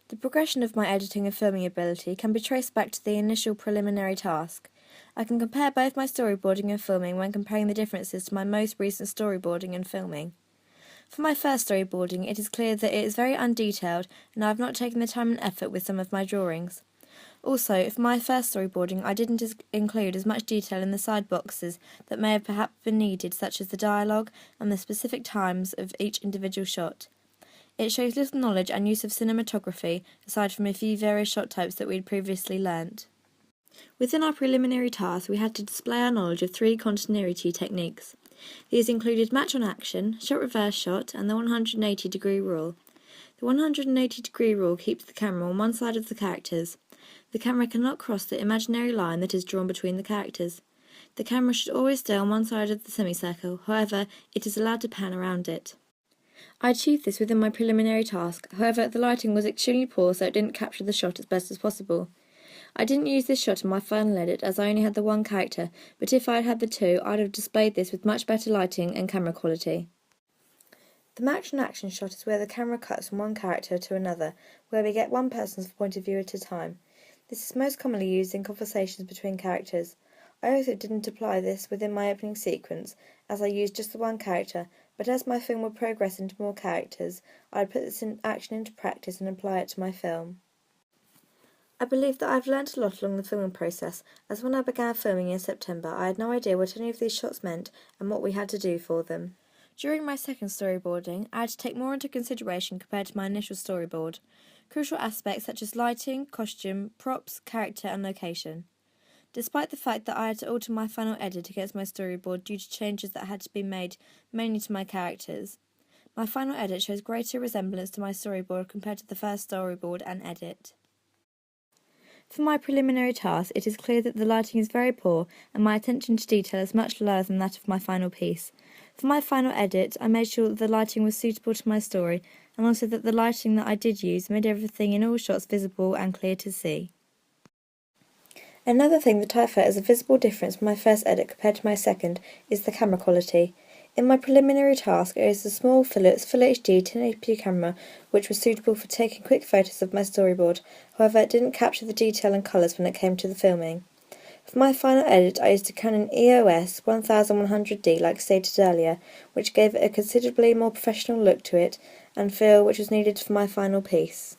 The progression of my editing and filming ability can be traced back to the initial preliminary task. I can compare both my storyboarding and filming when comparing the differences to my most recent storyboarding and filming. For my first storyboarding, it is clear that it is very undetailed and I have not taken the time and effort with some of my drawings. Also, for my first storyboarding, I didn't include as much detail in the side boxes that may have perhaps been needed, such as the dialogue and the specific times of each individual shot. It shows little knowledge and use of cinematography, aside from a few various shot types that we had previously learnt. Within our preliminary task, we had to display our knowledge of 3 continuity techniques. These included match on action, shot reverse shot, and the 180-degree rule. The 180-degree rule keeps the camera on one side of the characters. The camera cannot cross the imaginary line that is drawn between the characters. The camera should always stay on one side of the semicircle, however, it is allowed to pan around it. I achieved this within my preliminary task, however the lighting was extremely poor so it didn't capture the shot as best as possible. I didn't use this shot in my final edit as I only had the one character, but if I had had the 2, I'd have displayed this with much better lighting and camera quality. The match on action shot is where the camera cuts from one character to another, where we get one person's point of view at a time. This is most commonly used in conversations between characters. I also didn't apply this within my opening sequence, as I used just the one character, but as my film would progress into more characters, I'd put this action into practice and apply it to my film. I believe that I've learnt a lot along the filming process, as when I began filming in September, I had no idea what any of these shots meant and what we had to do for them. During my second storyboarding, I had to take more into consideration compared to my initial storyboard. Crucial aspects such as lighting, costume, props, character and location. Despite the fact that I had to alter my final edit against my storyboard due to changes that had to be made mainly to my characters, my final edit shows greater resemblance to my storyboard compared to the first storyboard and edit. For my preliminary task, it is clear that the lighting is very poor and my attention to detail is much lower than that of my final piece. For my final edit, I made sure that the lighting was suitable to my story and also that the lighting that I did use made everything in all shots visible and clear to see. Another thing that I felt as a visible difference from my first edit compared to my second is the camera quality. In my preliminary task, it is a small Philips Full HD 1080p camera which was suitable for taking quick photos of my storyboard, however it didn't capture the detail and colours when it came to the filming. For my final edit, I used a Canon EOS 1100D like stated earlier, which gave it a considerably more professional look to it and feel which was needed for my final piece.